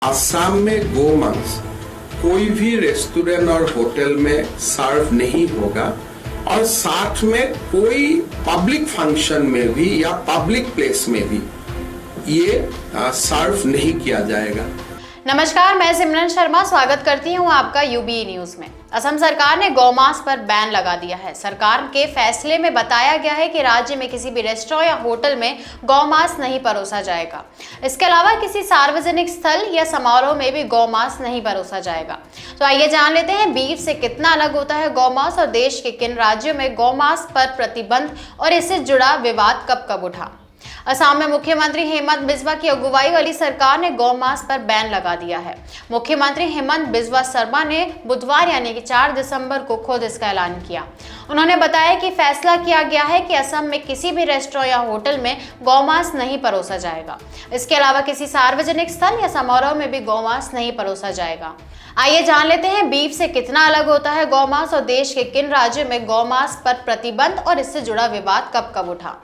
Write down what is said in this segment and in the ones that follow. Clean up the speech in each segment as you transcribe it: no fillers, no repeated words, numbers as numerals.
आसाम में गोमांस कोई भी रेस्टोरेंट और होटल में सर्व नहीं होगा और साथ में कोई पब्लिक फंक्शन में भी या पब्लिक प्लेस में भी ये सर्व नहीं किया जाएगा। नमस्कार, मैं सिमरन शर्मा स्वागत करती हूं आपका यूबी न्यूज में। असम सरकार ने गौमांस पर बैन लगा दिया है। सरकार के फैसले में बताया गया है कि राज्य में किसी भी रेस्टोरेंट या होटल में गौमांस नहीं परोसा जाएगा। इसके अलावा किसी सार्वजनिक स्थल या समारोह में भी गौमांस नहीं परोसा जाएगा। तो आइए जान लेते हैं बीफ से कितना अलग होता है गौमांस और देश के किन राज्यों में गौमांस पर प्रतिबंध और इससे जुड़ा विवाद कब कब उठा। असम में मुख्यमंत्री हेमंत बिस्वा की अगुवाई वाली सरकार ने गौमांस पर बैन लगा दिया है। मुख्यमंत्री हेमंत बिस्वा शर्मा ने बुधवार यानी कि 4 दिसंबर को खुद इसका ऐलान किया। उन्होंने बताया कि फैसला किया गया है कि असम में किसी भी रेस्टोरेंट या होटल में गौमांस नहीं परोसा जाएगा। इसके अलावा किसी सार्वजनिक स्थल या समारोह में भी गौमांस नहीं परोसा जाएगा। आइए जान लेते हैं बीफ से कितना अलग होता है गौमांस और देश के किन राज्यों में गौमांस पर प्रतिबंध और इससे जुड़ा विवाद कब कब उठा।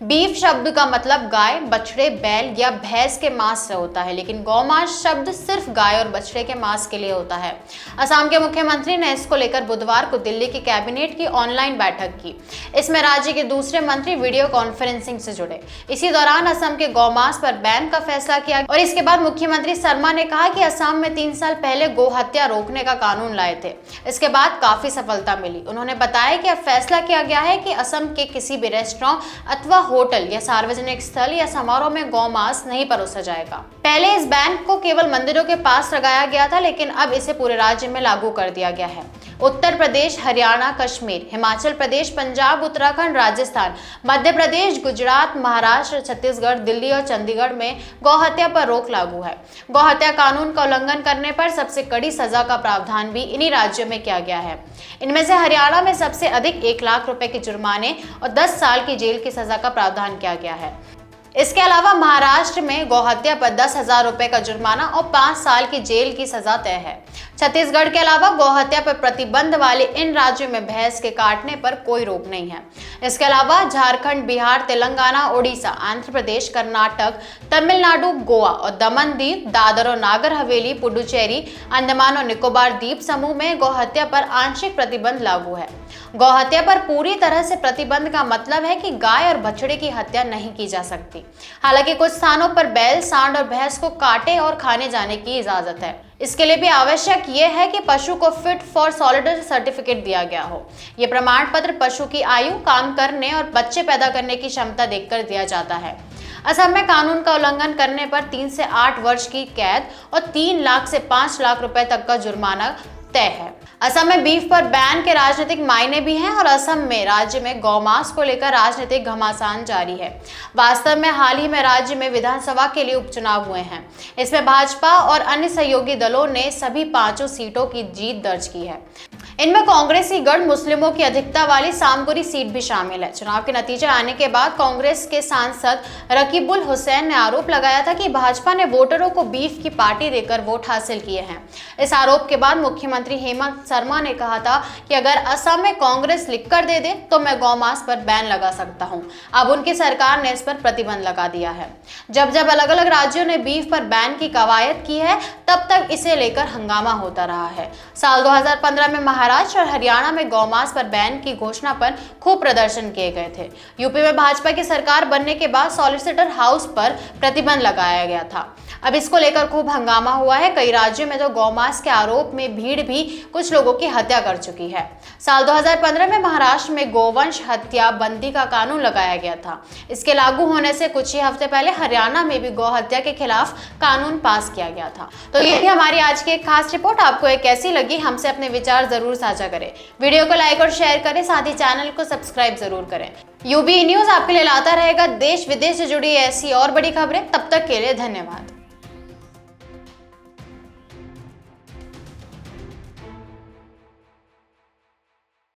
बीफ शब्द का मतलब गाय, बछड़े, बैल या भैंस के मांस से होता है, लेकिन गौमांस शब्द सिर्फ गाय और बछड़े के मांस के लिए होता है। असम के मुख्यमंत्री ने इसको लेकर बुधवार को दिल्ली की कैबिनेट की ऑनलाइन बैठक की। इसमें राज्य के दूसरे मंत्री वीडियो कॉन्फ्रेंसिंग से जुड़े। इसी दौरान असम के गौमांस पर बैन का फैसला किया और इसके बाद मुख्यमंत्री शर्मा ने कहा कि असम में 3 साल पहले गौ हत्या रोकने का कानून लाए थे। इसके बाद काफी सफलता मिली। उन्होंने बताया कि अब फैसला किया गया है कि असम के किसी भी रेस्टोरेंट अथवा होटल या सार्वजनिक स्थल या समारोह में गौमांस नहीं परोसा जाएगा। पहले इस बैन को केवल मंदिरों के पास लगाया गया था, लेकिन अब इसे पूरे राज्य में लागू कर दिया गया है। उत्तर प्रदेश, हरियाणा, कश्मीर, हिमाचल प्रदेश, पंजाब, उत्तराखंड, राजस्थान, मध्य प्रदेश, गुजरात, महाराष्ट्र, छत्तीसगढ़, दिल्ली और चंडीगढ़ में गौहत्या पर रोक लागू है। गौहत्या कानून का उल्लंघन करने पर सबसे कड़ी सजा का प्रावधान भी इन्हीं राज्यों में किया गया है। इनमें से हरियाणा में सबसे अधिक 1 लाख रुपए के जुर्माने और 10 साल की जेल की सजा का प्रावधान किया गया है। इसके अलावा महाराष्ट्र में गौहत्या पर 10,000 रुपए का जुर्माना और 5 साल की जेल की सजा तय है। छत्तीसगढ़ के अलावा गौहत्या पर प्रतिबंध वाले इन राज्यों में भैंस के काटने पर कोई रोक नहीं है। इसके अलावा झारखंड, बिहार, तेलंगाना, ओडिशा, आंध्र प्रदेश, कर्नाटक, तमिलनाडु, गोवा और दमन दीव, दादर और नागर हवेली, पुडुचेरी, अंडमान और निकोबार द्वीप समूह में गौहत्या पर आंशिक प्रतिबंध लागू है। गौहत्या पर पूरी तरह से प्रतिबंध का मतलब है कि गाय और बछड़े की हत्या नहीं की जा सकती। हालांकि कुछ स्थानों पर बैल, सांड और भैंस को काटे और खाने जाने की इजाजत है। इसके लिए भी आवश्यक ये है कि पशु को फिट फॉर सॉलिडर सर्टिफिकेट दिया गया हो। ये प्रमाण पत्र पशु की आयु, काम करने और बच्चे पैदा करने की क्षमता देखकर दिया जाता है। असम में कानून का उल्लंघन करने पर 3 से 8 वर्ष की कैद और 3 लाख से 5 लाख रुपए तक का जुर्माना तय है। असम में बीफ पर बैन के राजनीतिक मायने भी हैं और असम में राज्य में गौमांस को लेकर राजनीतिक घमासान जारी है। वास्तव में हाल ही में राज्य में विधानसभा के लिए उपचुनाव हुए हैं। इसमें भाजपा और अन्य सहयोगी दलों ने सभी 5 सीटों की जीत दर्ज की है। इनमें कांग्रेसी गढ़ मुस्लिमों की अधिकता वाली सामगुरी सीट भी शामिल है। चुनाव के नतीजे आने के बाद कांग्रेस के सांसद रकीबुल हुसैन ने आरोप लगाया था कि भाजपा ने वोटरों को बीफ की पार्टी देकर वोट हासिल किए हैं। इस आरोप के बाद मुख्यमंत्री हेमंत शर्मा ने कहा था कि अगर असम में कांग्रेस लिखकर दे दे तो मैं गौमांस पर बैन लगा सकता हूं। अब उनकी सरकार ने इस पर प्रतिबंध लगा दिया है। जब जब अलग अलग राज्यों ने बीफ पर बैन की कवायद की है, तब तक इसे लेकर हंगामा होता रहा है। साल 2015 में महाराष्ट्र और हरियाणा में गौमांस पर बैन की घोषणा पर खूब प्रदर्शन किए गए थे। यूपी में भाजपा की सरकार बनने के बाद सॉलिसिटर हाउस पर प्रतिबंध लगाया गया था। अब इसको लेकर खूब हंगामा हुआ है। कई राज्यों में तो गौमांस के आरोप में भीड़ भी कुछ लोगों की हत्या कर चुकी है। साल 2015 में महाराष्ट्र में गोवंश हत्या बंदी का कानून लगाया गया था। इसके लागू होने से कुछ ही हफ्ते पहले हरियाणा में भी गौ हत्या के खिलाफ कानून पास किया गया था। तो ये थी हमारी आज की एक खास रिपोर्ट। आपको ये कैसी लगी, हमसे अपने विचार जरूर साझा करें। वीडियो को लाइक और शेयर करें, साथ ही चैनल को सब्सक्राइब जरूर करें। यूबी न्यूज आपके लिए लाता रहेगा देश विदेश से जुड़ी ऐसी और बड़ी खबरें। तब तक के लिए धन्यवाद।